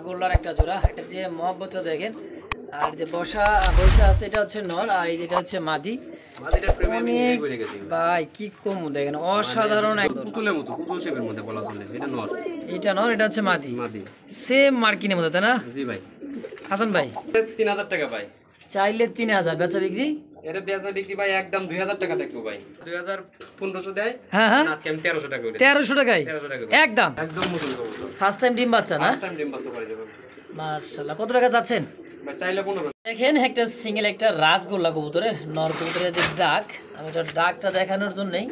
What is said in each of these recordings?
গোল্লার একটা জোড়া, এটা যে মহব্বতটা দেখেন। আর যে বসা আছে এটা হচ্ছে নর, আর এই যেটা হচ্ছে মাদি। অনেক ভাই কি কম দেখেন, অসাধারণ পুতুলের মতো, পুতুল শেপের মধ্যে বলা চলে। এটা নর, এটা নর, এটা হচ্ছে মাদি। সেম মার্কিনের মধ্যে, তাই না? জি ভাই। হাসান ভাই 3000 টাকা ভাই, চাইলে 3000, বেচা বিক্রি? এর বেচা বিক্রি ভাই একদম 2000 টাকা দেখবো ভাই। 2500 দেয়। হ্যাঁ হ্যাঁ, আজকে আমি 1300 টাকা করে। 1300 টাকায় 1300 টাকা একদম একদম মুসল কবুতর। ফার্স্ট টাইম ডিম বাচ্চা না? ফার্স্ট টাইম ডিম বাচ্চা করে দেব মাশাআল্লাহ। কত টাকা যাচ্ছেন ভাই? চাইলে 1500। দেখেন একটা সিঙ্গেল একটা রাজগোল্লা কবুতরের নর কবুতরের যে ডাক, আমি এটা ডাকটা দেখানোর জন্যই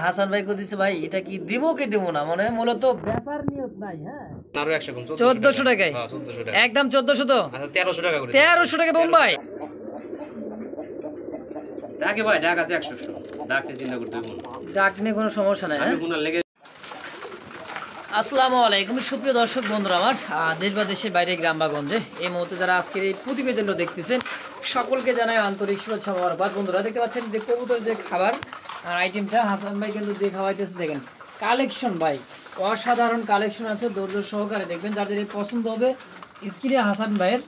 হাসান ভাই দিচ্ছে ভাই এটা কি দিব কি দিব না, মানে মূলত ব্যাপার নিয়ত নাই। হ্যাঁ, আরো 100 কম, 1400 টাকায়। হ্যাঁ 1400 টাকা একদম 1400 তো? আচ্ছা 1300 টাকা করে। 1300 টাকা বোম্বাই। ডাকে ভাই, ডাক আছে 100। ডাকতে চিন্তা করতে হবে না, ডাক নিয়ে কোনো সমস্যা নাই। আমি গুনার লেগে। আসসালামু আলাইকুম সুপ্রিয় দর্শক বন্ধুরা, আমার দেশ বা দেশের বাইরে গ্রাম বা গঞ্জে এই মুহূর্তে যারা আজকের এই প্রতিবেদনটা দেখতেছেন সকলকে জানাই আন্তরিক শুভেচ্ছা মোবারকবাদ। বন্ধুরা দেখতে পাচ্ছেন যে কবুতর যে খাবার আর আইটেমটা হাসান ভাই কিন্তু দিয়ে খাওয়াইতেছে। দেখেন কালেকশন ভাই, অসাধারণ কালেকশন আছে, ধৈর্য সহকারে দেখবেন। যার যদি পছন্দ হবে স্ক্রিনে হাসান ভাইয়ের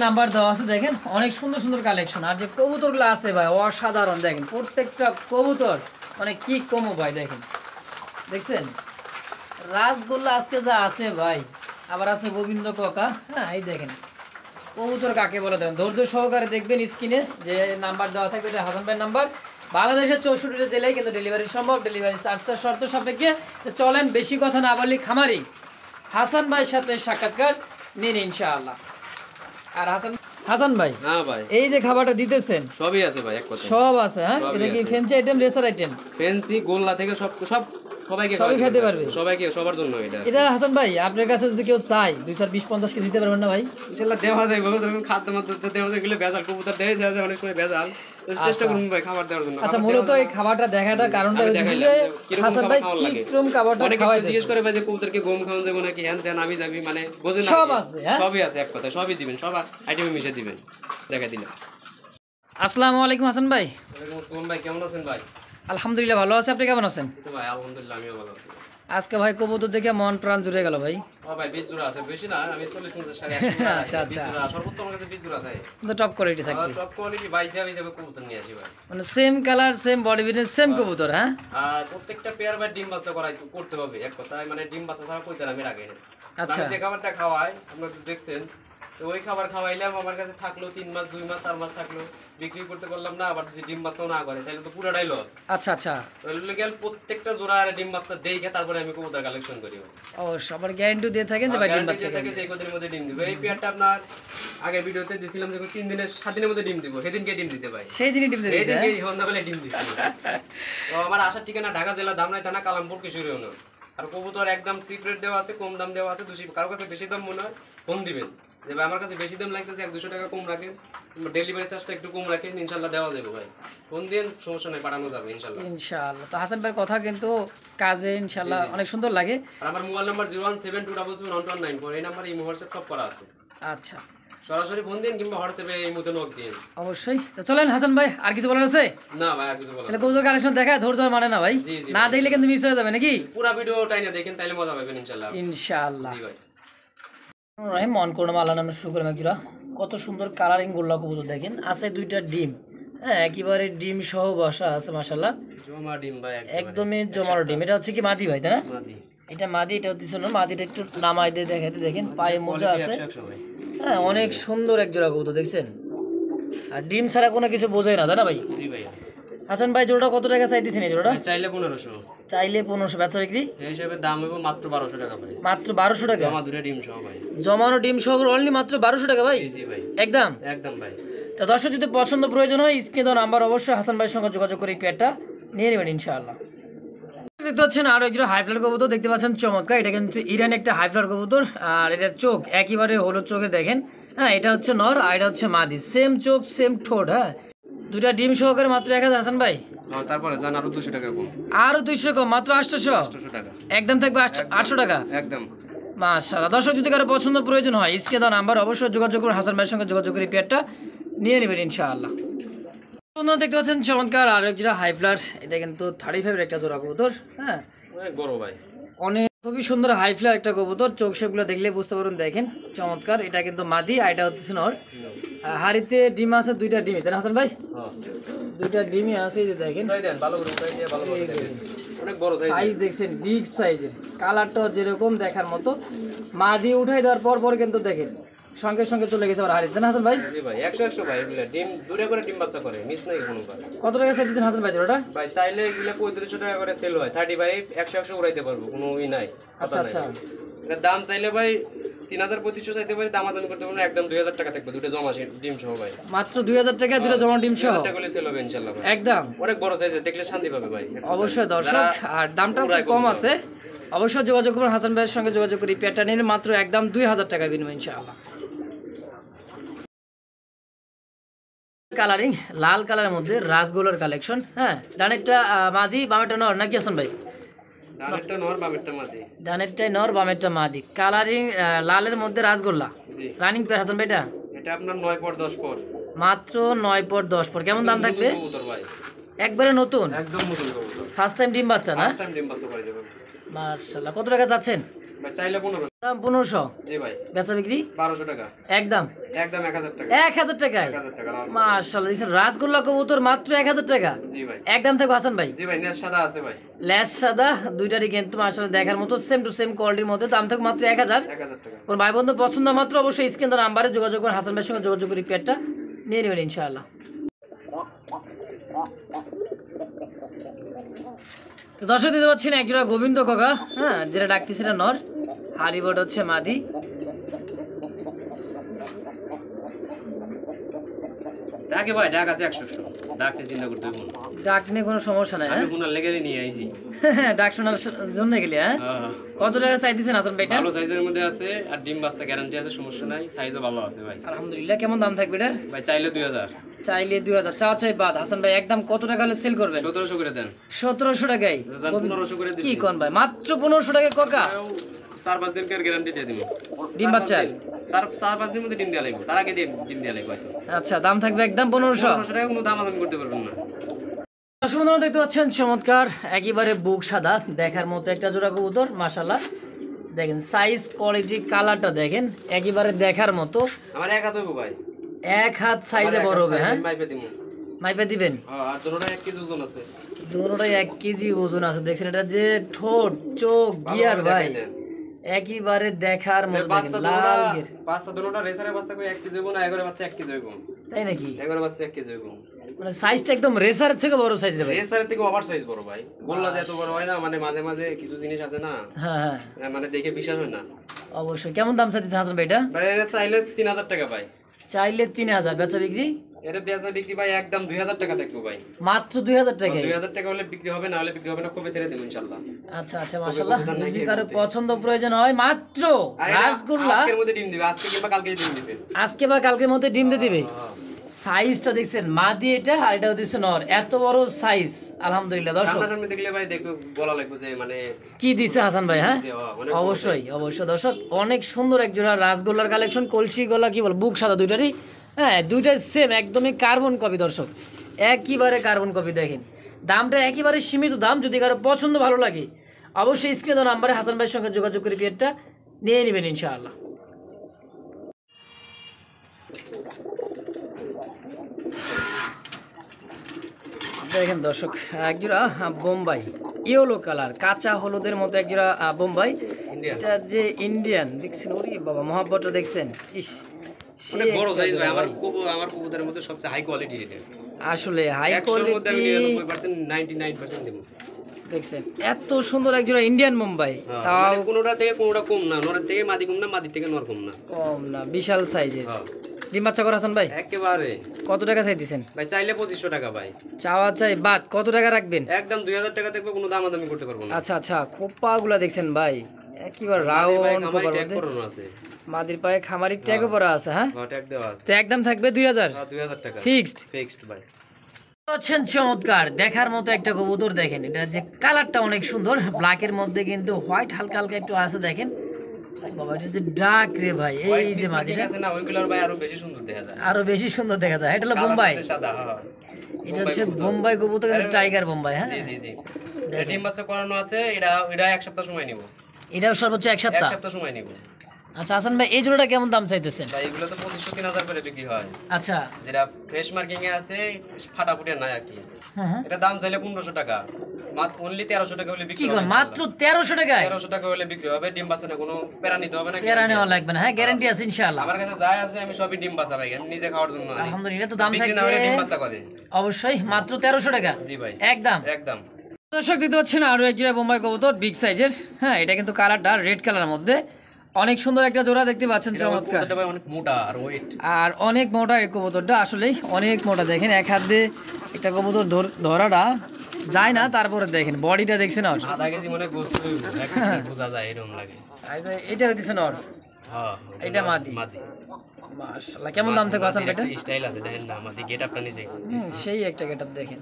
নাম্বার দেওয়া আছে। দেখেন অনেক সুন্দর সুন্দর কালেকশন, আর যে কবুতরগুলো আছে ভাই অসাধারণ। দেখেন প্রত্যেকটা কবুতর মানে কি কমো ভাই, দেখছেন রাজগোল্লা আজকে যা আছে ভাই, আবার আছে গোবিন্দ কাকা। হ্যাঁ এই দেখেন কবুতর কাকে বলে, দেখেন ধৈর্য সহকারে দেখবেন। স্ক্রিনে যে নাম্বার দেওয়া থাকবে যে হাসান ভাইয়ের নাম্বার, বাংলাদেশের 64টা জেলায় কিন্তু ডেলিভারি সম্ভব। ডেলিভারি চার্জটা শর্ত সাপেক্ষে। চলেন বেশি কথা না বলি, খামারি হাসান ভাইয়ের সাথে সাক্ষাৎকার নিন ইনশাআল্লাহ। আর হাসান ভাই, হ্যাঁ ভাই, এই যে খাবারটা দিতেছেন সবই আছে ভাই, এক কথা সব আছে। হ্যাঁ, এটা কি fancy item, racer item? Fancy গোল্লা থেকে সব সবাইকে সবাই খেতে পারবে, সবাইকে, সবার জন্য এটা হাসান ভাই আপনার কাছে যদি কেউ চায় 2 4 20 50 কে দিতে পারবেন না ভাই? ইনশাআল্লাহ দেওয়া যায় বাবা, তুমি খাদ্য মাত্র দেওয়া যায়, গেলে ভেজাল কবুতর দেয় যায় অনেক সময় ভেজাল, চেষ্টা করুন ভাই খাবার দেওয়ার জন্য। আচ্ছা মূলত এই খাবারটা দেখাটা কারণটা হচ্ছে যে হাসান ভাই কিরকম খাবারটা খাওয়াইতে জিজ্ঞেস করে ভাই যে কবুতরকে গম খাওয়ান যাবে নাকি, হ্যাঁ দেন আমি যাবি, মানে বোঝেন না সব আছে। হ্যাঁ সবই আছে, এক কথা সবই দিবেন, সব আইটেমে মিশে দিবেন, দেখা দিলাম। আসসালামু আলাইকুম হাসান ভাই। ওয়ালাইকুম আসসালাম ভাই, কেমন আছেন ভাই? আলহামদুলিল্লাহ ভালো আছি, আপনি কেমন আছেন? তো ভাই আলহামদুলিল্লাহ আমিও ভালো আছি। আজকে ভাই কবুতর দেখে মন প্রাণ জুড়ে গেল ভাই। ও ভাই 20 জোড়া আছে, বেশি না, আমি 40-50 সাড়ে আচ্ছা আচ্ছা, সর্বোচ্চ আমার কাছে 20 জোড়া আছে, তো টপ কোয়ালিটি থাকবে। টপ কোয়ালিটি ভাই হিসাবে কবুতর নিয়ে আসি ভাই, মানে same colour same body fitness same কবুতর। হ্যাঁ, আর প্রত্যেকটা পেয়ার ভাই ডিম বাচ্চা করতে হবে, এক কথায় মানে ডিম বাচ্চা ছাড়া কইতে আমি রাখি না। আচ্ছা, যে খাবারটা খাওয়াই আপনারা দেখছেন, তো ওই খাবার খাওয়াইলাম, আমার কাছে থাকলো 3 মাস 2 মাস 4 মাস থাকলো, বিক্রি করতে পারলাম না, আবার যদি ডিম বাচ্চাও না করে তাহলে তো পুরোটাই লস। আচ্ছা আচ্ছা, তাহলে গেল প্রত্যেকটা জোড়া আর ডিম বাচ্চা দেখে তারপরে আমি কবুতর কালেকশন করি। অবশ্যই আবার গ্যারান্টি দিয়ে থাকেন যে ভাই ডিম বাচ্চা থাকে, যে কদিনের মধ্যে ডিম দিব। এই পেয়ারটা আপনার আগের ভিডিওতে দিছিলাম যে 3 দিনের 7 দিনের মধ্যে ডিম দিব, সেদিনকে ডিম দিতে ভাই, সেই দিনই ডিম দিতে, এই দিনকে সন্ধ্যাবেলা ডিম দিতে। তো আমার আসার ঠিকানা ঢাকা জেলা ধামরাই থানা কালামপুর কিশোরী ইউনিয়ন। আর কবুতর একদম সিক্রেট দেওয়া আছে, কম দাম দেওয়া আছে, কারো কাছে বেশি দাম মনে হয় ফোন দিবেন যে ভাই আমার কাছে বেশি দাম লাগতেছে, 100-200 টাকা কম রাখেন, ডেলিভারি চার্জটা একটু কম রাখেন, ইনশাআল্লাহ দেওয়া যাবে ভাই, ফোন দিন সমস্যা নাই, পাঠানো যাবে ইনশাআল্লাহ। ইনশাআল্লাহ। তো হাসান ভাইয়ের কথা কিন্তু কাজে ইনশাআল্লাহ অনেক সুন্দর লাগে। আর আমার মোবাইল নাম্বার 01727711194, এই নাম্বারে ইমো হোয়াটসঅ্যাপ সব করা আছে। আচ্ছা, সরাসরি ফোন দিন কিংবা হোয়াটসঅ্যাপে এই মতো নক দিন অবশ্যই। তো চলেন হাসান ভাই, আর কিছু বলার আছে? না ভাই আর কিছু বলার তাহলে কবুতর কালেকশন দেখায় ধৈর্য মানে না ভাই, না দেখলে কিন্তু মিস হয়ে যাবে নাকি? পুরো ভিডিওটাই না দেখেন তাহলে মজা পাবেন ইনশাআল্লাহ। ইনশাআল্লাহ। জি ভাই। মন করুন আল্লাহ নামে শুরু করলাম একজোড়া কত সুন্দর কালারিং গোল্লা কবুতর। দেখেন আছে 2টা ডিম, হ্যাঁ একেবারে ডিম সহ বসা আছে মাশাআল্লাহ, জমা ডিম ভাই, একদমই জমানো ডিম। এটা হচ্ছে কি মাদি ভাই, তাই না? মাদি, এটা মাদি, এটা হচ্ছে না মাদিটা একটু নামাই দিয়ে দেখাতে। দেখেন পায়ে মোজা আছে, হ্যাঁ অনেক সুন্দর এক জোড়া কবুতর দেখছেন, আর ডিম ছাড়া কোনো কিছু বোঝাই না, তাই না ভাই? জি ভাই। হাসান ভাই জোড়াটা কত টাকা চাইতেছেন এই জোড়াটা? চাইলে 1500। চাইলে 1500, বেচা বিক্রি এই হিসাবে দাম হবে মাত্র 1200 টাকা ভাই, মাত্র 1200 টাকা। জমা দুটো ডিম সহ ভাই, জমানো ডিম সহ অনলি মাত্র 1200 টাকা ভাই। জি ভাই, একদম একদম ভাই। তো দর্শক যদি পছন্দ প্রয়োজন হয় স্ক্রিনে দেওয়া নাম্বার অবশ্যই হাসান ভাইয়ের সঙ্গে যোগাযোগ করে এই পেয়ারটা নিয়ে নেবেন ইনশাআল্লাহ। দেখতে পাচ্ছেন আরো একজন হাইফ্লার কবুতর দেখতে পাচ্ছেন, চমৎকার। এটা কিন্তু ইরানি একটা হাইফ্লার কবুতর, আর এটার চোখ একেবারে হলুদ চোখে দেখেন। হ্যাঁ এটা হচ্ছে নর আর এটা হচ্ছে মাদি, সেম চোখ সেম ঠোঁট। হ্যাঁ 2টা ডিম সহকারে মাত্র 1000 হাসান ভাই। তারপরে জান আরো 200 টাকা কম, আরো 200 কম, মাত্র 800 টাকা, একদম থাকবে 800 টাকা একদম। মাশাআল্লাহ। দর্শক যদি কারো পছন্দ প্রয়োজন হয় স্ক্রিনে দেওয়া নাম্বার অবশ্যই যোগাযোগ করুন, হাসান ভাইয়ের সঙ্গে যোগাযোগ করে পেয়ারটা নিয়ে নেবেন ইনশাআল্লাহ। বন্ধুরা দেখতে পাচ্ছেন চমৎকার আরো এক জোড়া হাইফ্লার, এটা কিন্তু 35 এর একটা জোড়া কবুতর। হ্যাঁ অনেক বড় ভাই, অনেক খুবই সুন্দর হাই ফ্লার একটা কবুতর, চোখ শেপগুলো দেখলে বুঝতে পারুন, দেখেন চমৎকার। এটা কিন্তু মাদি, আর এটা হচ্ছে নর। হাড়িতে ডিম আছে, 2টা ডিমই, তাই না হাসান ভাই? 2টা ডিমই আছে, এই যে দেখেন। সাইজ দেখছেন, বিগ সাইজের, কালারটাও যেরকম দেখার মতো। মাদি উঠাই দেওয়ার পর পর কিন্তু দেখেন সঙ্গে সঙ্গে চলে গেছে আমার হাড়িতে, তাই না হাসান ভাই? জি ভাই 100 ভাই, এগুলা ডিম দূরে করে ডিম বাচ্চা করে, মিস নাই কোনো বার। কত টাকা চাই দিচ্ছেন হাসান ভাই ওটা? ভাই চাইলে এগুলা 3500 টাকা করে সেল হয়, 35 100 উড়াইতে পারবো, কোনো ই নাই। আচ্ছা আচ্ছা, এটা দাম চাইলে ভাই 3500 চাইতে পারি, দামাদামি করতে পারবো না, একদম 2000 টাকা থাকবে দুটো জমা ডিম সহ ভাই। মাত্র 2000 টাকা দুটো জমা ডিম সহ 2000 টাকা করে সেল হবে ইনশাআল্লাহ ভাই। একদম অনেক বড় সাইজ, দেখলে শান্তি পাবে ভাই। অবশ্যই দর্শক, আর দামটাও খুব কম আছে। অবশ্যই যোগাযোগ করুন হাসান ভাইয়ের সঙ্গে, যোগাযোগ করি পেয়ারটা নিলে মাত্র একদম 2000 টাকার বিনিময় ইনশাআল্লাহ। কালারিং লাল কালারের মধ্যে রাসগোলার কালেকশন। হ্যাঁ, ডানেরটা মাদি, বামেরটা নর নাকি হাসান ভাই? ডানেরটা নর, বামেরটা মাদি। ডানেরটাই নর, বামেরটা মাদি। কালারিং লালের মধ্যে রাসগোল্লা, জি। রানিং পেয়ার হাসান ভাই? এটা আপনার 9 পর 10 পর, মাত্র 9 পর 10 পর। কেমন দাম থাকবে? কবুতর ভাই একবারে নতুন, একদম নতুন কবুতর, ফার্স্ট টাইম ডিম বাচ্চা না? ফার্স্ট টাইম ডিম বাচ্চা করে দেবেন মাশাআল্লাহ। কত টাকা যাচ্ছেন ভাই? চাইলে 1500। দাম 1500। জি ভাই। বেচা বিক্রি 1200 টাকা একদম, একদম 1000 টাকা। 1000 টাকায় 1000 টাকা লাভ। মাশাআল্লাহ, দিছেন রাসগোল্লা কবুতর মাত্র 1000 টাকা জি ভাই। একদম থাকবে হাসান ভাই? জি ভাই, নেস সাদা আছে ভাই, ল্যাস সাদা, দুইটারই কিন্তু মাশাআল্লাহ দেখার মতো, সেম টু সেম কোয়ালিটির মধ্যে। দাম থাকবে মাত্র 1000 টাকা। কোন ভাই বন্ধু পছন্দ মাত্র অবশ্যই স্ক্রিন নাম্বারে যোগাযোগ করে হাসান ভাইয়ের সঙ্গে যোগাযোগ করে পেয়ারটা নিয়ে নেবেন ইনশাআল্লাহ। তো দর্শক দিতে পাচ্ছেন একজোড়া গোবিন্দ কাকা, হ্যাঁ, যেটা ডাকতেছি না নর, হারিবট হচ্ছে মাদি। ডাকে ভাই, ডাক আছে 100। ডাকতে চিন্তা করতে হবে না, ডাক নিয়ে কোনো সমস্যা নাই। আমি গুনার লেগে নিয়ে আইছি। ডাক শোনার জন্য গেলে। হ্যাঁ, কত টাকা চাই দিচ্ছেন হাসান ভাই? ভালো সাইজের মধ্যে আছে, আর ডিম বাচ্চা গ্যারান্টি আছে, সমস্যা নাই, সাইজও ভালো আছে ভাই। আলহামদুলিল্লাহ। কেমন দাম থাকবে এটা? ভাই চাইলে 2000। চাইলে 2000, চা চাই বাদ। হাসান ভাই একদম কত টাকা হলে সেল করবেন? 1700 করে দেন। 1700 টাকায় 1500 করে দিছি। কি কোন ভাই, মাত্র 1500 টাকায় কাকা? 4-5 দিনের গ্যারান্টি দিয়ে দিমু। ডিম বাচ্চা 4-5 দিনের মধ্যে ডিম দেয়া লাগবে, তার আগে ডিম দেয়া লাগবে হয়তো। আচ্ছা, দাম থাকবে একদম 1500। 1500 টাকা, কোনো দামাদামি করতে পারবেন না। সুন্দর দেখতে পাচ্ছেন, চমৎকার একেবারে বুক সাদা দেখার মতো একটা জোড়া কবুতর। মাশাআল্লাহ, দেখেন সাইজ, কোয়ালিটি, কালারটা দেখেন একেবারে দেখার মতো। আমার এক হাত হইবো ভাই, 1 হাত সাইজে বড় হবে। হ্যাঁ, মাইপে দিমু। মাইপে দিবেন? হ্যাঁ, আর দুটোটা 1 কেজি ওজন আছে। দুটোটাই 1 কেজি ওজন আছে। দেখছেন এটা যে ঠোঁট, চোখ, গিয়ার ভাই একেবারে দেখার মতো। দেখেন লাল গিয়ার। বাচ্চা দুটোটা রেসারের বাচ্চা কই 1 কেজি হইবো না, এগারে বাচ্চা 1 কেজি হইবো। তাই নাকি? এগারে বাচ্চা 1 কেজি হইবো, মানে সাইজটা একদম রেসারের থেকে বড় সাইজ রে ভাই। রেসারের থেকে ওভার সাইজ বড় ভাই। গোল্লা যে এত বড় হয় না, মানে মাঝে মাঝে কিছু জিনিস আছে না, হ্যাঁ হ্যাঁ, মানে দেখে বিশ্বাস হয় না। অবশ্যই। কেমন দাম চাইতেছেন হাসান ভাই এটা? ভাই এটা চাইলে 3000 টাকা ভাই। চাইলে 3000, বেচা বিক্রি? এটা বেচা বিক্রি ভাই একদম 2000 টাকা থাকবে ভাই। মাত্র 2000 টাকায়? 2000 টাকা হলে বিক্রি হবে, না হলে বিক্রি হবে না, কবে ছেড়ে দেব ইনশাআল্লাহ। আচ্ছা আচ্ছা, মাশাআল্লাহ। যদি কারো পছন্দ প্রয়োজন হয়, মাত্র রাসগোল্লা আজকের মধ্যে ডিম দিবে, আজকে কিংবা কালকে ডিম দিবে। আজকে বা কালকের মধ্যে ডিম দিয়ে দিবে। সাইজটা দেখছেন, মাদি এটা, আর এটা হচ্ছে নর, এত বড় সাইজ। আলহামদুলিল্লাহ। দর্শক সামনে দেখলে ভাই দেখো বলা লাগবে যে মানে কি দিছে হাসান ভাই। হ্যাঁ, অবশ্যই অবশ্যই। দর্শক অনেক সুন্দর এক জোড়া রাসগোল্লার কালেকশন, কলসি গলা কি বল, বুক সাদা দুইটারই। হ্যাঁ, দুইটাই সেম, একদমই কার্বন কপি। দর্শক একেবারে কার্বন কপি। দেখেন দামটা একেবারে সীমিত দাম। যদি কারো পছন্দ ভালো লাগে অবশ্যই স্ক্রিনে দেওয়া নাম্বারে হাসান ভাইয়ের সঙ্গে যোগাযোগ করে পেয়ারটা নিয়ে নেবেন ইনশাআল্লাহ। দেখেন দর্শক একজোড়া বোম্বাই, ইয়েলো কালার, কাঁচা হলুদের মতো একজোড়া বোম্বাই। এটা যে ইন্ডিয়ান দেখছেন, ওরে বাবা মহাব্বতটা দেখছেন, ইস অনেক বড় সাইজ ভাই। আমার কবুতরের মধ্যে সবচেয়ে হাই কোয়ালিটি এটা। আসলে হাই কোয়ালিটি, 90% 99% দেব। দেখছেন এত সুন্দর একজোড়া ইন্ডিয়ান বোম্বাই, তাও কোনোটা থেকে কোনোটা কম না, নরের থেকে মাদি কম না, মাদি থেকে নর কম না, কম না, বিশাল সাইজের। ডিম বাচ্চা করা হাসান ভাই? একেবারে। কত টাকা চাইতেছেন ভাই? চাইলে 2500 টাকা ভাই। চাওয়া চাই বাদ, কত টাকা রাখবেন? একদম 2000 টাকা থাকবে, কোনো দামাদামি করতে পারবো না। আচ্ছা আচ্ছা, খোপাগুলা দেখছেন ভাই একেবারে রাউন্ড খোপার মধ্যে। আছে মাদির পায়ে খামারি ট্যাগও পরা আছে। হ্যাঁ, ট্যাগ দেওয়া আছে। তো একদম থাকবে 2000। 2000 টাকা ফিক্সড ভাই। আছেন চমৎকার দেখার মতো একটা কবুতর। দেখেন এটা যে কালারটা অনেক সুন্দর, ব্ল্যাকের মধ্যে কিন্তু হোয়াইট হালকা হালকা একটু আছে। দেখেন বাবা, এটা যে ডাক রে ভাই, এই যে মাদিটা আছে না, ওইগুলোর ভাই আরো বেশি সুন্দর দেখা যায়, আরো বেশি সুন্দর দেখা যায়। এটা হলো বোম্বাই সাদা। এটা হচ্ছে বোম্বাই কবুতর, কিন্তু টাইগার বোম্বাই। হ্যাঁ জি জি জি, ডিম বাচ্চা করানো আছে। এটা এক সপ্তাহ সময় নিব। এটাও সর্বোচ্চ এক এক সপ্তাহ। সপ্তাহ সময় নিব। আচ্ছা হাসান ভাই, এই জোড়াটা কেমন দাম চাইতেছেন? ভাই এগুলো তো 2500-3000 করে বিক্রি হয়। আচ্ছা। যেটা ফ্রেশ মার্কিং এ আছে ফাটাফুটি নাই আর কি। হ্যাঁ। এটা দাম চাইলে 1500 টাকা, মাত্র অনলি 1300 টাকা হলে কি বিক্রি কোন হবে। মাত্র 1300 টাকায়? 1300 টাকা হলে বিক্রি হবে। ডিম বাচ্চা না, কোনো প্যারা নিতে হবে না, কেরা নেওয়া লাগবে না। হ্যাঁ, গ্যারান্টি আছে ইনশাআল্লাহ। আমার কাছে যাই আছে আমি সবই ডিম বাচ্চা ভাই, আমি নিজে খাওয়ার জন্য আনি। আলহামদুলিল্লাহ। তো দাম বিক্রি না হলে ডিম থাকবে বাচ্চা করে। অবশ্যই মাত্র 1300 টাকা। জি ভাই, একদম একদম। দর্শক দেখতে পাচ্ছেন আরো এক জোড়া বোম্বাই কবুতর বিগ সাইজের। হ্যাঁ, এটা কিন্তু কালারটা রেড কালারের মধ্যে অনেক সুন্দর একটা জোড়া দেখতে পাচ্ছেন, চমৎকার। এটা ভাই অনেক মোটা আর ওয়েট, আর অনেক মোটা এই কবুতরটা, আসলেই অনেক মোটা। দেখেন এক হাত দিয়ে একটা কবুতর ধরাটা যায় না, তারপরে দেখেন বডিটা দেখছেন ওর। আধা কেজি মনে গোস্ত হইব, এক কেজি বোঝা যায় এরকম লাগে। এটা দিচ্ছেন ওর। হ্যাঁ, এটা মাদি। মাদি। মাশাআল্লাহ। কেমন দাম থেকে হাসান ভাই এটা? স্টাইল আছে দেখেন না, মাদি গেটআপটা নিচে। সেই একটা গেটআপ দেখেন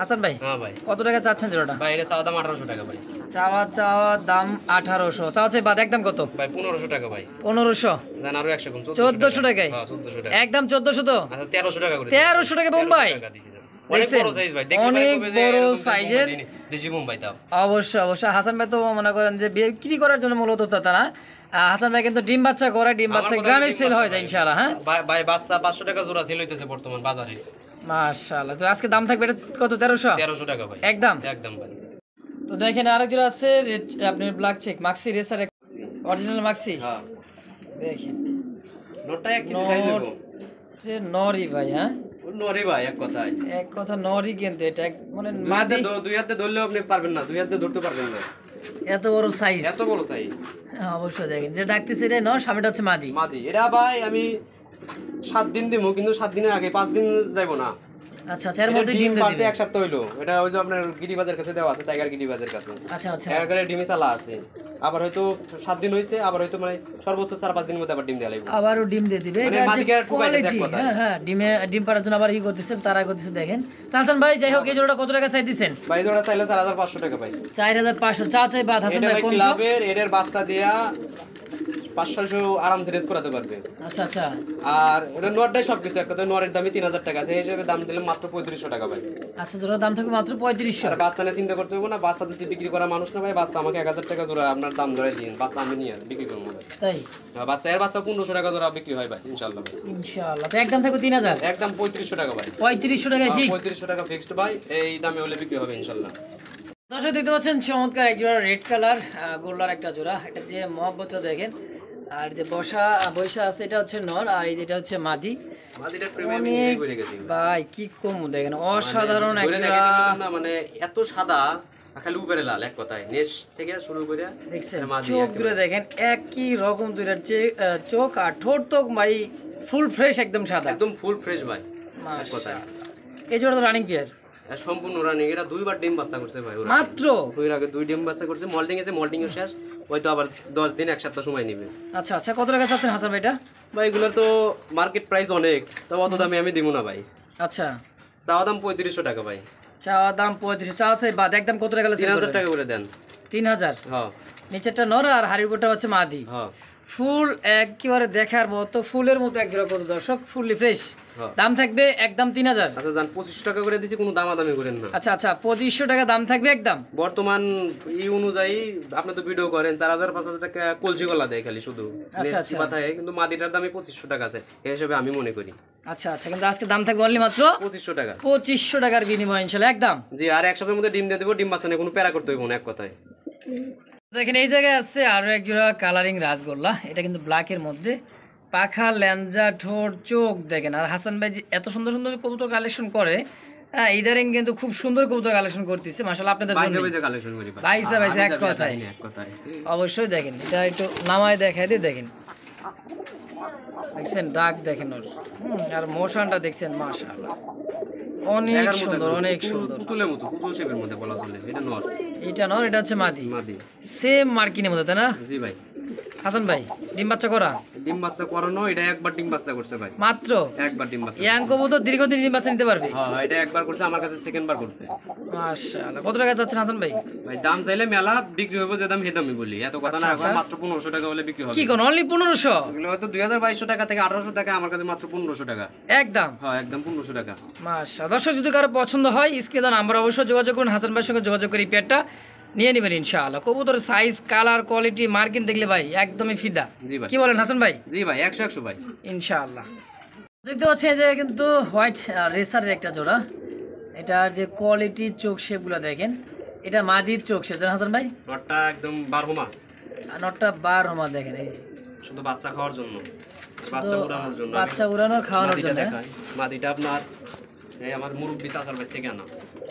হাসান ভাই। হ্যাঁ ভাই। কত টাকা চাচ্ছেন জোড়াটা? ভাই এটা চাওয়া দাম 1800 টাকা ভাই। চাওয়া দাম 1800। চাওয়া চাই বাদ একদম কত? ভাই 1500 টাকা ভাই। 1500 জান আরো 100 কম, 1400 টাকায়। হ্যাঁ 1400 টাকা। একদম 1400 তো? আচ্ছা 1300 টাকা করে। 1300 টাকা বোম্বাই। অনেক বড় সাইজ ভাই, দেখতে অনেক বড় সাইজের দেশি বোম্বাই তাও। অবশ্যই অবশ্যই। হাসান ভাই তো মনে করেন যে বিক্রি করার জন্য মূলত তা না। হাসান ভাই কিন্তু ডিম বাচ্চা করে, ডিম বাচ্চা গ্রামে সেল হয়ে যায় ইনশাআল্লাহ। হ্যাঁ ভাই বাচ্চা 500 টাকা জোড়া সেল হইতেছে বর্তমান বাজারে। মাশাআল্লাহ। তো আজকে দাম থাকবে এটা কত? 1300 টাকা ভাই। একদম একদম ভাই। তো দেখেন আরেক জোড়া আছে আপনার black check Maksi racer, original Maksi. হ্যাঁ দেখেন নোটটা এক কেজি সাইজ হইবো। যে নরি ভাই। হ্যাঁ নরি ভাই, এক কথায় এক কথা নরি, কিন্তু এটা মানে মাদি। মাদি। দুই হাতে ধরলেও আপনি পারবেন না, দুই হাতে ধরতে পারবেন না, এত বড় সাইজ। এত বড় সাইজ। অবশ্যই দেখেন যে ডাকতেছে এটাই নর, সামনেটা হচ্ছে মাদি। মাদি। এটা ভাই আমি 7 দিন দিমু, কিন্তু 7 দিনের আগে 5 দিন যাইবো না। আচ্ছা আচ্ছা, এর মধ্যে ডিম দিয়ে পারছে দিবেন। এক সপ্তাহ হইলো। এটা ওই যে আপনার গিরিবাজার কাছে দেওয়া আছে, টাইগার গিরিবাজার কাছে। আচ্ছা আচ্ছা একারে ডিমে চালা আছে। আবার হয়তো 7 দিন হইছে, আবার হয়তো মানে সর্বোচ্চ 4-5 দিনের মধ্যে আবার ডিম দেয়া লাগবে। আবারও ডিম দিয়ে দিবে। মানে এটা মাদিকে আর ঠুকাই দিছে এক কোয়ালিটি। কথায়। হ্যাঁ হ্যাঁ, ডিম পাড়ার জন্য আবার ই করতেছে, তারা করতেছে দেখেন। তো হাসান ভাই যাই হোক, এই জোড়াটা কত টাকা চাই দিচ্ছেন? ভাই জোড়া চাইলে 4500 টাকা ভাই। 4500। চা চাই বাদ হাসান এটা ভাই ভাই কোন? ক্লাবের এর বাচ্চা দিয়া 500 আরামসে রেস করাতে পারবে। আচ্ছা আচ্ছা আর এটা নরটাই সবকিছু, একটা তো নরের দামই 3000 টাকা, সেই হিসেবে দাম দিলে মাত্র 3500 টাকা ভাই। আচ্ছা, জোড়ার দাম থাকবে মাত্র 3500। আর বাচ্চা নিয়ে চিন্তা করতে হবে না, বাচ্চা দিচ্ছি বিক্রি করা মানুষ না ভাই। বাচ্চা আমাকে 1000 টাকা জোড়া আপনার দাম ধরে দিন, বাচ্চা আমি নিয়ে বিক্রি করবো ভাই। তাই বাচ্চা 1500 টাকা জোড়া বিক্রি হয় ভাই ইনশাআল্লাহ ভাই। ইনশাআল্লাহ। তো একদম থাকবে 3000। একদম 3500 টাকা ভাই। 3500 টাকায় ফিক্স। 3500 টাকা ফিক্সড ভাই, এই দামে হলে বিক্রি হবে ইনশাআল্লাহ। দর্শক দেখতে পাচ্ছেন চমৎকার এক জোড়া রেড কালার গোল্লার একটা জোড়া। এটা যে মহব্বতটা দেখেন, আর যে বৈশা আছে এটা হচ্ছে নর, আর এই যেটা হচ্ছে মাদি। মাদিটার প্রেমে আমি অনেক ঘুরে গেছি ভাই, কি কম দেখেন, অসাধারণ এক ঘুরে জোড়া। দেখে বললাম না, মানে এত সাদা খালি উপরে লাল, এক কথায় নেশ থেকে শুরু করে দেখছেন মাদি চোখ একেবারে। গুলো দেখেন একই রকম দুইটার চোখ আর ঠোঁট তো ভাই ফুল ফ্রেশ, একদম সাদা একদম ফুল ফ্রেশ ভাই, এক কথায়। মাশাআল্লাহ। এই জোড়া তো রানিং প্লেয়ার সম্পূর্ণ রানিং। এটা 2 বার ডিম বাচ্চা করছে ভাই ওরা। মাত্র ওই আগে 2 ডিম বাচ্চা করছে, মল্টিং এসে মল্টিং এর শেষ, হয়তো আবার 10 দিন 1 সপ্তাহ সময় নেবে। আচ্ছা আচ্ছা, কত টাকা চাচ্ছেন হাসান ভাই এটা? ভাই এগুলোর তো মার্কেট প্রাইস অনেক, তবে অত দামে আমি দিব না ভাই। আচ্ছা, চাওয়া দাম 3500 টাকা ভাই। চাওয়া দাম 3500। চাওয়া চাই বাদ একদম কত টাকা? 3000 টাকা করে দেন। 3000। হ্যাঁ নিচেরটা নর আর হাড়ির উপরটা হচ্ছে মাদি। হ্যাঁ ফুল একেবারে দেখার মতো, ফুলের মতো এক জোড়া করে দর্শক, ফুললি ফ্রেশ। হ্যাঁ। দাম থাকবে একদম 3000। আচ্ছা জান 2500 টাকা করে দিছি, কোনো দামাদামি করেন না। আচ্ছা আচ্ছা, 2500 টাকা দাম থাকবে একদম। বর্তমান এই অনুযায়ী আপনি তো ভিডিও করেন 4000-5000 টাকা কলজি গলা দেয় খালি শুধু, আচ্ছা, আচ্ছা। মাথায়, কিন্তু মাদিটার দামই 2500 টাকা আছে, এই হিসেবে আমি মনে করি। আচ্ছা আচ্ছা, কিন্তু আজকে দাম থাকবে অনলি মাত্র 2500 টাকা। 2500 টাকার বিনিময় ইনশাআল্লাহ একদম। জি, আর এক সপ্তাহের মধ্যে ডিম দিয়ে দেবো, ডিম বাচ্চা নিয়ে কোনো প্যারা করতে হইব না, এক কথায়। দেখেন এই জায়গায় আছে আরো এক জোড়া কালারিং রাজগোল্লা। এটা কিন্তু ব্ল্যাকের মধ্যে, পাখা, ল্যাঞ্জা, ঠোঁট, চোখ দেখেন। আর হাসান ভাই যে এত সুন্দর সুন্দর কবুতর কালেকশন করে, হ্যাঁ ইদারিং কিন্তু খুব সুন্দর কবুতর কালেকশন করতেছে মাশাআল্লাহ আপনাদের জন্য। বাইজা কালেকশন করি ভাই। বাইসা বাইসা এক কথায়। এক কথায়। অবশ্যই দেখেন, এটা একটু নামায় দেখাই দিয়ে দেখেন, দেখছেন ডাক দেখেন ওর। আর মোশনটা দেখছেন মাশাআল্লাহ অনেক সুন্দর, অনেক সুন্দর। পুতুলের মতো, পুতুল শেপের মধ্যে বলা চলে। এটা নর, এটা নর, এটা হচ্ছে মাদি। মাদি সেম মার্কিনের মধ্যে, তাই না জি ভাই। হাসান ভাই? ডিম বাচ্চা করা? ডিম বাচ্চা করানো, এটা একবার ডিম বাচ্চা করছে ভাই, মাত্র একবার ডিম বাচ্চা। ইয়াং কবুতর দীর্ঘদিন ডিম বাচ্চা নিতে পারবে? হ্যাঁ এটা একবার করছে, আমার কাছে সেকেন্ড বার করতে। মাশাআল্লাহ। কত টাকা যাচ্ছেন হাসান ভাই? ভাই দাম চাইলে মেলা, বিক্রি হবে যে দাম হে দামই বলি, এত কথা না। আচ্ছা, এখন মাত্র 1500 টাকা হলে বিক্রি হবে। কি কোন অনলি 1500? এগুলো হয়তো 2200 টাকা থেকে 1800 টাকা, আমার কাছে মাত্র 1500 টাকা একদম। হ্যাঁ একদম 1500 টাকা। মাশাআল্লাহ। দর্শক যদি কারো পছন্দ হয় স্ক্রিনে দেওয়া নাম্বার অবশ্যই যোগাযোগ করুন, হাসান ভাইয়ের সঙ্গে যোগাযোগ করে এই পেয়ারটা নিয়ে নেবেন ইনশাআল্লাহ। কবুতরের সাইজ, কালার, কোয়ালিটি, মার্কিন দেখলে ভাই একদমই ফিদা। জি ভাই। কি বলেন হাসান ভাই? জি ভাই 100 ভাই ইনশাআল্লাহ। দেখতে পাচ্ছেন যে কিন্তু হোয়াইট রেসারের একটা জোড়া, এটার যে কোয়ালিটি, চোখ শেপগুলো দেখেন, এটা মাদির চোখ শেপ হাসান ভাই। নটটা একদম বারহমা, আর নটটা বার হমা দেখেন, এই যে শুধু বাচ্চা খাওয়ার জন্য, বাচ্চা উড়ানোর জন্য। বাচ্চা উড়ানোর খাওয়ানোর জন্য। মাদিটা আপনার এই আমার মুরব্বি চাচার বাড়ি থেকে আনা।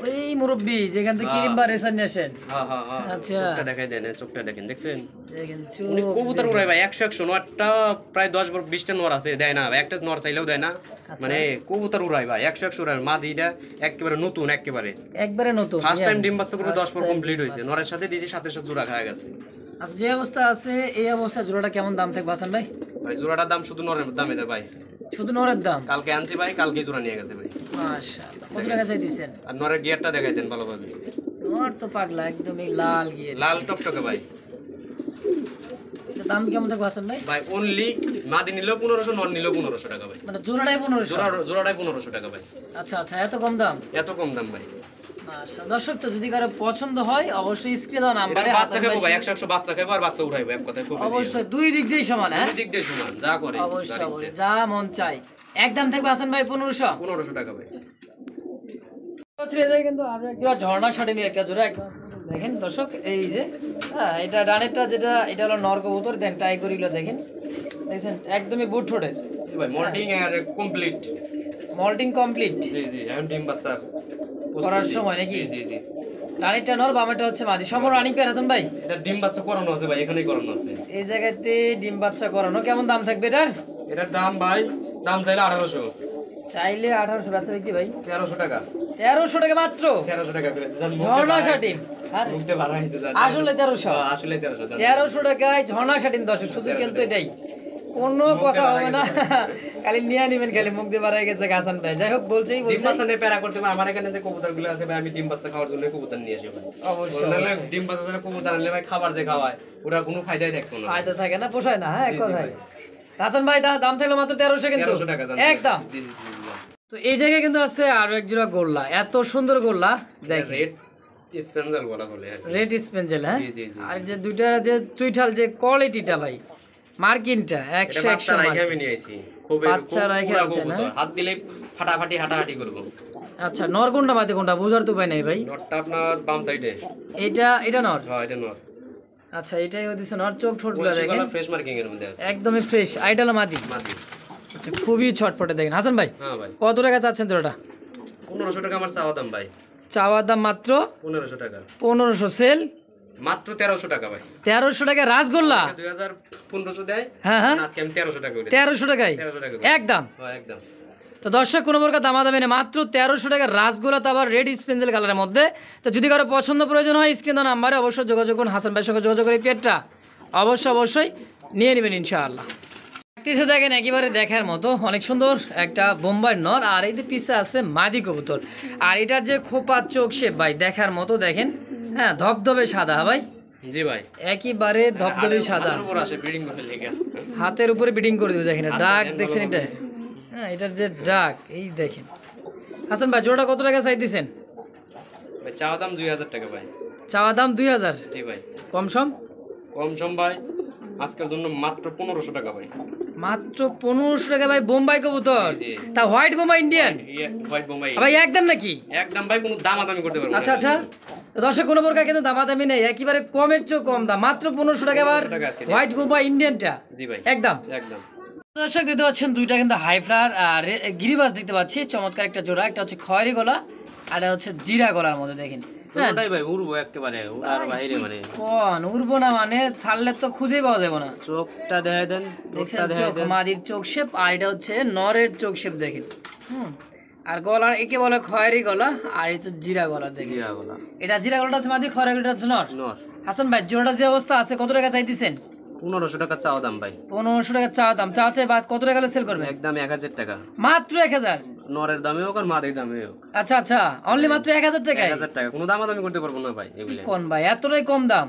ওই মুরব্বি যেখান থেকে ক্রিম বা রেসার নিয়ে আসেন। হ্যাঁ হ্যাঁ হ্যাঁ, আচ্ছা চোখটা দেখাই দেন, চোখটা দেখেন, দেখছেন দেখেন উনি চোখ। কবুতর উড়ায় ভাই 100 নটটা প্রায় 10-20টা নর আছে, দেয় না একটা নর চাইলেও দেয় না। মানে কবুতর উড়ায় ভাই 100 উড়ায়। মাদিটা একেবারে নতুন, একবারে নতুন, ফার্স্ট টাইম ডিম বাচ্চা করবে, 10 পর কমপ্লিট হয়েছে, নরের সাথে দিয়েছি, সাথে সাথে জোড়া খাওয়া গেছে। আচ্ছা যে অবস্থা আছে এই অবস্থা জোড়াটা কেমন দাম থাকবে হাসান ভাই? ভাই জোড়াটার দাম শুধু নরের দামে দেয় ভাই, শুধু নরের দাম? কালকে আনছি ভাই, কালকে জোড়া নিয়ে গেছে ভাই। মাশাআল্লাহ, কত টাকা চাই দিবেন? আর নরের গিয়ারটা দেখাই দেন ভালোভাবে। নর তো পাগলা, একদমই লাল গিয়ে, লাল টকটকে ভাই। দাম কেমন থাকবে হাসান ভাই? ভাই অনলি মাদি নিলেও 1500, নর নিলেও 1500 টাকা ভাই। মানে জোড়াটাই 1500? জোড়াটাই 1500 টাকা ভাই। আচ্ছা আচ্ছা, এত কম দাম? এত কম দাম ভাই। মাশাআল্লাহ। দর্শক তো যদি কারো পছন্দ হয় অবশ্যই স্ক্রিনে দেওয়া নাম্বারে বাচ্চা খাবো ভাই, 100 বাচ্চা খাবো আর বাচ্চা উড়াইবো, এক কথায় খুব অবশ্যই দুই দিক দিয়েই সমান। হ্যাঁ দুই দিক দিয়ে সমান, যা করে অবশ্যই অবশ্যই, যা মন চাই। একদম থাকবে হাসান ভাই 1500 টাকা ভাই। কিন্তু আরো এক জোড়া ঝর্ণা শাটিনের একটা জোড়া, একদম দেখেন দর্শক, এই যে হ্যাঁ এটা ডানেরটা, যেটা এটা হলো নর কবুতর, দেন টাইগরগুলো দেখেন, দেখছেন একদমই বুট ঠোঁটের ভাই। মল্টিং এর কমপ্লিট, মল্টিং কমপ্লিট। জি জি, এখন ডিম বাচ্চা করার সময় নাকি? জি জি। ডানেরটা নর, বামেরটা হচ্ছে মাদি, সম্পূর্ণ রানিং পেয়ার হাসান ভাই? এটা ডিম বাচ্চা করানো আছে ভাই, এখানেই করানো আছে এই জায়গাতে ডিম বাচ্চা করানো। কেমন দাম থাকবে এটার? এটার দাম ভাই, দাম চাইলে 1800, চাইলে 1800, বেচা বিক্রি ভাই 1300 টাকা। 1300 টাকা মাত্র? 1300 টাকা করে ঝর্ণা শাটিন মুখতে বাড়া হইছে, আসলে 1300? আসলে 1300। 1300 টাকায় ঝর্ণা শাটিন দর্শক, শুধু কিন্তু এটাই, কোনো কথা হবে না, খালি নিয়ে নিবেন, খালি মুখ দিয়ে বাড়াই গেছে হাসান ভাই। যাই হোক, বলছেই ডিম বলছে বাচ্চা নিয়ে প্যারা করতে পারে। আমার এখানে যে কবুতরগুলো আছে ভাই, আমি ডিম বাচ্চা খাওয়ার জন্য কবুতর নিয়ে আসি ভাই। অবশ্যই নাহলে ডিম বাচ্চা ধরে কবুতর আনলে ভাই খাবার যে খাওয়ায় ওরা কোনো ফায়দাই থাকতো না, ফায়দা থাকে না, পোষায় না। হ্যাঁ এক কথাই। হাসান ভাই দাম থাকলো মাত্র 1300 কিন্তু 1300 টাকা একদম। তো এই জায়গায় কিন্তু আছে আরো এক জোড়া গোল্লা, এত সুন্দর গোল্লা দেখেন, রেড স্পেঞ্জাল বলা বলে আর কি। রেড স্পেঞ্জেল। হ্যাঁ জি জি জি। আর যে দুইটা যে চুইঠাল যে কোয়ালিটিটা ভাই, মার্কিনটা 100 বাচ্চা রাইখে আমি নিয়ে আইছি, খুবই বাচ্চা রাইখে আনছেন, কবুতর, হাত দিলে ফাটাফাটি হাঁটাহাঁটি করব। আচ্ছা নর কোনটা মাদি কোনটা বোঝার তো উপায় নেই ভাই। নটটা আপনার বাম সাইডে, এটা নর? হ্যাঁ এটা নর। আচ্ছা এটাই হচ্ছে নর, চোখ ঠোঁটগুলো দেখেন ফ্রেশ মার্কিং এর মধ্যে আছে, একদমই ফ্রেশ। আইডাল মাদি। মাদি। আচ্ছা খুবই ছটফটে দেখেন হাসান ভাই। হ্যাঁ ভাই। কত টাকা চাচ্ছেন জোড়াটা? 1500 টাকা আমার চাওয়া দাম ভাই। চাওয়া দাম মাত্র 1500 টাকা। 1500, সেল মাত্র 1300 টাকা ভাই। 1300 টাকা রাসগোল্লা? 2500 দেয়। হ্যাঁ হ্যাঁ, আজকে আমি 1300 টাকা করে 1300 টাকায় 1300 টাকা একদম। হ্যাঁ একদম। তো দর্শক কোনো প্রকার দামাদামি নেই, মাত্র 1300 টাকার রাসগোল্লা, তো আবার রেড স্পেঞ্জেল কালারের মধ্যে। তো যদি কারো পছন্দ প্রয়োজন হয় স্ক্রিন দেওয়া নাম্বারে অবশ্যই যোগাযোগ করুন, হাসান ভাইয়ের সঙ্গে যোগাযোগ করে পেটটা অবশ্যই নিয়ে নেবেন ইনশাআল্লাহ। পিছে দেখেন একেবারে দেখার মতো অনেক সুন্দর একটা বোম্বাই নর, আর এই যে পিছে আছে মাদি কবুতর, আর এটার যে খোপা চোখ শেপ ভাই দেখার মতো দেখেন। হ্যাঁ ধবধবে সাদা ভাই, জি ভাই একেবারে ধবধবে সাদা, হাতের উপর আসে ব্রিডিং করে লেগে। হাতের উপরে বিডিং করে দেবে দেখেন। ডাক দেখছেন এটা? হ্যাঁ এটার যে ডাক এই দেখেন। হাসান ভাই জোড়াটা কত টাকা চাই দিছেন? ভাই চাওয়া দাম 2000 টাকা ভাই। চাওয়া দাম 2000? জি ভাই। কম সম? কম সম ভাই আজকের জন্য মাত্র 1500 টাকা ভাই। মাত্র 1500 টাকা ভাই, বোম্বাই কবুতর, জি। তা white Bombay Indian white Bombay ভাই, একদম নাকি? একদম ভাই, কোনো দামাদামি করতে পারবো না। আচ্ছা আচ্ছা, তো দর্শক কোনো প্রকার কিন্তু দামাদামি নেই, একেবারে কমের চেয়ে কম দাম, মাত্র 1500 টাকা আবার 1500 টাকা আজকে। হোয়াইট বোম্বাই ইন্ডিয়ানটা জি ভাই একদম। একদম। দর্শক দেখতে পাচ্ছেন দুইটা কিন্তু হাই ফ্লার আর গিরিবাজ দেখতে পাচ্ছি, চমৎকার একটা জোড়া, একটা হচ্ছে খয়েরি গলা আর এটা হচ্ছে জিরা গলার মধ্যে দেখেন। হ্যাঁ ওটাই ভাই উড়বো একেবারে, আর বাইরে মানে কোন উড়বো না, মানে ছাড়লে তো খুঁজেই পাওয়া যাবে না। চোখটা দেখাই দেন, দেখছেন চোখ মাদির চোখ শেপ, আর এটা হচ্ছে নরের চোখ শেপ দেখেন। আর গলার একে বলে খয়েরি গলা, আর এই তো জিরা গলা দেখেন। জিরা গলা, এটা জিরা গলাটা হচ্ছে মাদি, খয়েরি গলাটা হচ্ছে নর। নর। হাসান ভাই জোড়াটা যে অবস্থা আছে কত টাকা চাইতেছেন? 1500 টাকা চাওয়া দাম ভাই। 1500 টাকা চাওয়া দাম, চা চাই বাদ কত টাকা সেল করবেন? একদম 1000 টাকা। মাত্র 1000? নরের দামে হোক আর মাদের দামে হোক। আচ্ছা আচ্ছা, অনলি মাত্র 1000 টাকায়? 1000 টাকা, কোনো দামাদামি করতে পারবো না ভাই এগুলো। কোন ভাই এতটাই কম দাম?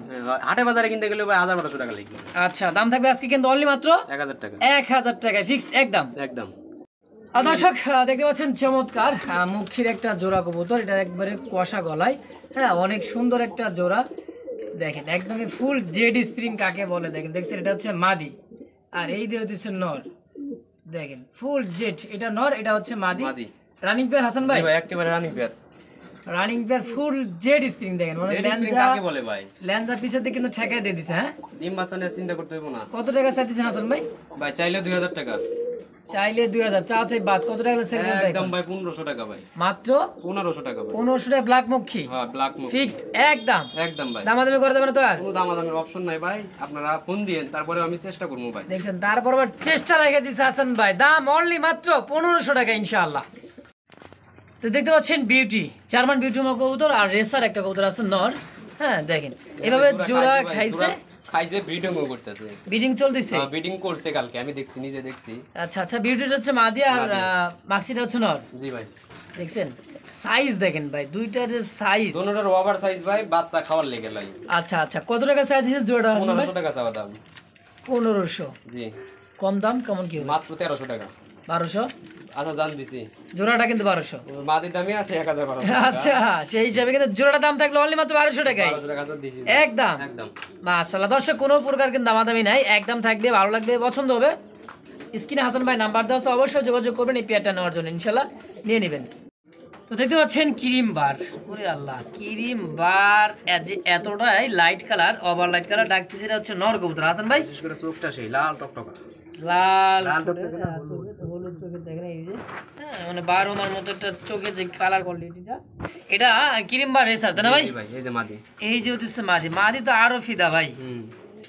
হাটে বাজারে কিনতে গেলে ভাই 1200 টাকা লাগবে। আচ্ছা দাম থাকবে আজকে কিন্তু অনলি মাত্র 1000 টাকা। 1000 টাকায় ফিক্সড একদম একদম। আর দর্শক দেখতে পাচ্ছেন চমৎকার মুখের একটা জোড়া কবুতর, এটা একবারে কষা গলায়। হ্যাঁ অনেক সুন্দর একটা জোড়া, দেখেন একদমই ফুল জেড স্প্রিং কাকে বলে দেখেন, দেখছেন এটা হচ্ছে মাদি আর এই দিয়ে হচ্ছে নর। দেখেন ফুল জেড, এটা নর এটা হচ্ছে মাদি। রানিং পেয়ার হাসান ভাই? ভাই একেবারে running pair, running pair full jade spring. দেখেন মানে ল্যাঞ্জা কাকে বলে ভাই? ল্যাঞ্জা পিছের দিকে কিন্তু ঠেকাই দিয়ে দিছে। হ্যাঁ ডিম বাচ্চা নিয়ে চিন্তা করতে হবে না। কত টাকা চাইতেছেন হাসান ভাই? ভাই চাইলে 2000 টাকা, চাইলে 2000, চা চাই বাদ কত টাকা সেল করতে? একদম ভাই 1500 টাকা ভাই, মাত্র 1500 টাকা ভাই। 1500 টাকা ব্ল্যাক মুখী? হ্যাঁ ব্ল্যাক মুখ ফিক্সড একদম। একদম ভাই, দামাদামি করে দেবেন তো? আর কোনো দামাদামির অপশন নাই ভাই, আপনারা ফোন দিয়েন তারপরে আমি চেষ্টা করব ভাই। দেখছেন তারপর আবার চেষ্টা রেখে দিছে হাসান ভাই, দাম অনলি মাত্র 1500 টাকা ইনশাআল্লাহ। তো দেখতে পাচ্ছেন বিউটি, জার্মান বিউটি মা কবুতর আর রেসার একটা কবুতর আছে নর। হ্যাঁ দেখেন এভাবে জোড়া খাইছে, খাইছে ব্রিডিং করতেছে, ব্রিডিং চলতেছে। হ্যাঁ ব্রিডিং করছে কালকে, আমি দেখছি, নিজে দেখছি। আচ্ছা আচ্ছা, বিউটিটা হচ্ছে মাদি আর মাক্সিটা হচ্ছে নর। জি ভাই দেখছেন সাইজ দেখেন ভাই, দুইটার যে সাইজ, দোনোটার ওভার সাইজ ভাই, বাচ্চা খাওয়ার লেগে লাই। আচ্ছা আচ্ছা, কত টাকা সাইজ দিয়েছে জোড়া? 1500 টাকা চাওয়া দাম। 1500? জি কম দাম কেমন কি হবে? মাত্র 1300 টাকা। 1200? আচ্ছা জান দিছি, জোড়াটা কিন্তু 1200। মাদির দামই আছে 1012 আচ্ছা সেই হিসাবে কিন্তু জোড়াটা দাম থাকলো অনলি মাত্র 1200 টাকায় 1200 টাকা তো দিছি একদম। একদম মাশাআল্লাহ দর্শক, কোনো প্রকার কিন্তু দামাদামি নাই, একদম থাকবে, ভালো লাগবে, পছন্দ হবে। স্ক্রিনে হাসান ভাই নাম্বার দেওয়া আছে, অবশ্যই যোগাযোগ করবেন এই পেয়ারটা নেওয়ার জন্য, ইনশাআল্লাহ নিয়ে নেবেন। তো দেখতে পাচ্ছেন ক্রিম বার, ওরে আল্লাহ ক্রিম বার, এতটাই light colour, over light colour ডাকতেছে, এটা হচ্ছে নর কবুতর হাসান ভাই। বিশেষ করে চোখটা সেই লাল টকটকা, লাল হলুদ চোখের দেখেন এই যে, হ্যাঁ মানে 12 মতো একটা চোখের যে কালার কোয়ালিটিটা, এটা ক্রিম বার রেসার তাই না ভাই? এই যে মাদি, এই যে হচ্ছে মাদি, মাদি তো আরো ফিদা ভাই,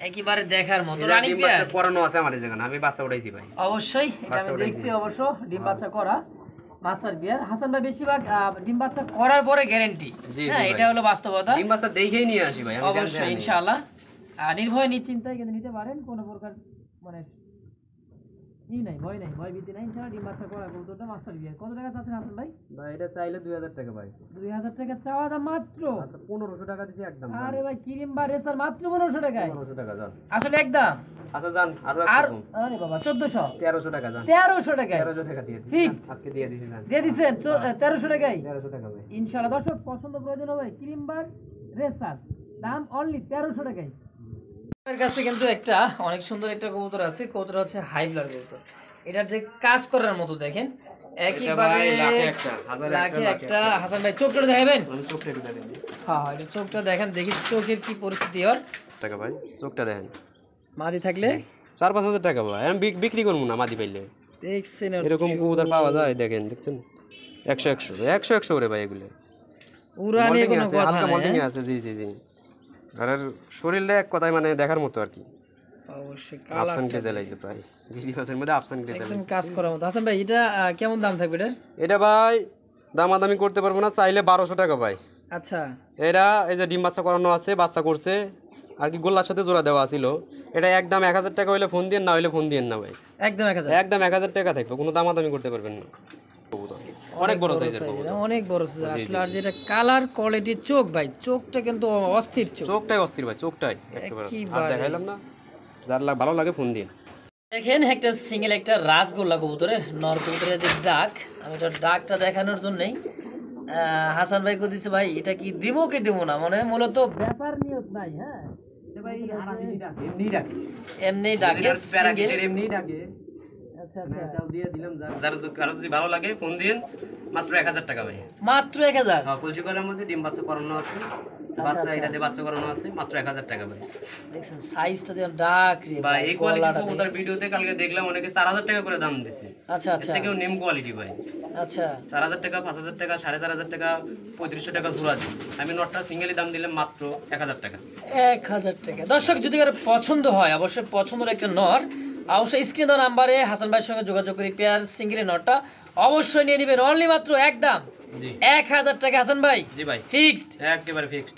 একেবারে দেখার মতো। রানিং পেয়ার পরানো আছে আমার জায়গা, আমি বাচ্চা উঠাইছি ভাই। অবশ্যই এটা আমি দেখছি, অবশ্য ডিম বাচ্চা করা মাস্টার বিয়ার। হাসান ভাই বেশিরভাগ ডিম বাচ্চা করার পরে গ্যারান্টি, হ্যাঁ এটা হলো বাস্তবতা। ডিম বাচ্চা দেখেই নিয়ে আসি ভাই, অবশ্যই ইনশাআল্লাহ নির্ভয় নিশ্চিন্তায় কিন্তু নিতে পারেন, কোনো প্রকার মানে ই নাই, ভয় নাই, ভয় ভীতি নাই, ইনশাআল্লাহ ডিম বাচ্চা করা কবুতরটা মাস্টার বিয়ার। কত টাকা চাচ্ছেন হাসান ভাই? ভাই এটা চাইলে 2000 টাকা ভাই। 2000 টাকা চাওয়া দাম মাত্র? আচ্ছা 1500 টাকা দিছি একদম। আরে ভাই ক্রিম বার রেসার মাত্র 1500 টাকায়? 1500 টাকা জান, আসলে একদম। আচ্ছা জান আরো আর একদম, আরে বাবা 1400, 1300 টাকা জান, 1300 টাকায় 1300 টাকা দিয়ে দিছি ফিক্সড, আজকে দিয়ে দিছি জান, দিয়ে দিছেন 1300 টাকায় 1300 টাকা ভাই ইনশাআল্লাহ। দর্শক পছন্দ প্রয়োজন হবে ক্রিম বার রেসার, দাম অনলি 1300 টাকায়। আমার কাছে কিন্তু একটা অনেক সুন্দর একটা কবুতর আছে, কবুতর হচ্ছে হাইব্লার কবুতর। এটার যে কাজ করার মতো দেখেন, একেবারে লাখে একটা। হাসান ভাই চোখটা দেখাবেন? আমি চোখটা একটু দেখেন। হ্যাঁ এটা চোখটা দেখেন, দেখি চোখের কি পরিস্থিতি ওর। টাকা ভাই চোখটা দেখেন, মাদি থাকলে 4-5 হাজার টাকা ভাই, আমি বিক্রি করবো না মাদি পাইলে। দেখছেন এরকম কবুতর পাওয়া যায়, দেখেন দেখছেন 100 করে ভাই, এগুলো উড়ানে কোনো কথা হালকা নাই। মল্টিং আছে। জি জি জি, আর এর শরীরটা এক কথায় মানে দেখার মতো আর কি, অবশ্যই আফসান কে জ্বালাইছে প্রায় 20 বছরের মধ্যে, আফসান কে একদম জ্বালাইছে কাজ করার মতো। হাসান ভাই এটা কেমন দাম থাকবে এটার? এটা ভাই দামাদামি করতে পারবো না, চাইলে 1200 টাকা ভাই। আচ্ছা এটা এই যে ডিম বাচ্চা করানো আছে, বাচ্চা করছে আর কি, গোল্লার সাথে জোড়া দেওয়া ছিল। এটা একদম 1000 টাকা হইলে ফোন দিয়েন, না হইলে ফোন দিয়েন না ভাই, একদম 1000, একদম 1000 টাকা থাকবে, কোনো দামাদামি করতে পারবেন না। কবুতর অনেক বড় সাইজের কবুতর, অনেক বড় সাইজের আসলে। আর যেটা কালার কোয়ালিটি চোখ ভাই, চোখটা কিন্তু অস্থির চোখ, চোখটাই অস্থির ভাই, চোখটাই একেবারে। আর একেবারে। দেখাইলাম না, যার ভালো লাগে ফোন দিন। দেখেন একটা সিঙ্গেল একটা রাসগোল্লা কবুতরের, নর কবুতরের যে ডাক, আমি এটা ডাকটা দেখানোর জন্যই হাসান ভাই কো দিছে ভাই, এটা কি দিব কি দিব না, মানে মূলত ব্যাপার নিয়ত নাই। হ্যাঁ এমনি ডাকে সিঙ্গেল। আচ্ছা আচ্ছা, এটাও দিয়ে দিলাম, কারো যদি ভালো লাগে ফোন দিন, মাত্র 1000 টাকা ভাই, মাত্র 1000? হ্যাঁ কলসি করার মধ্যে ডিম বাচ্চা করানো আছে, বাচ্চা এটাতে বাচ্চা করানো আছে, মাত্র 1000 টাকা ভাই। দেখছেন সাইজটা দিয়ে ডাক রে ভাই, এই কোয়ালিটি কবুতর ভিডিওতে কালকে দেখলাম অনেকে 4000 টাকা করে দাম দিছে। আচ্ছা এর আচ্ছা থেকেও নেম কোয়ালিটি ভাই, আচ্ছা 4000 টাকা, 5000 টাকা, 4500 টাকা, 3500 টাকা জোড়া দিই। আমি নটটা সিঙ্গেলি দাম দিলাম মাত্র 1000 টাকা। 1000 টাকা। দর্শক যদি কারো পছন্দ হয়, অবশ্যই পছন্দের একটা নর, অবশ্যই স্ক্রিন দেওয়া নাম্বারে হাসান ভাইয়ের সঙ্গে যোগাযোগ করে পেয়ার সিঙ্গেলের নটটা অবশ্যই নিয়ে নেবেন, অনলি মাত্র একদম 1000 টাকা। হাসান ভাই জি ভাই ফিক্সড, একেবারে ফিক্সড।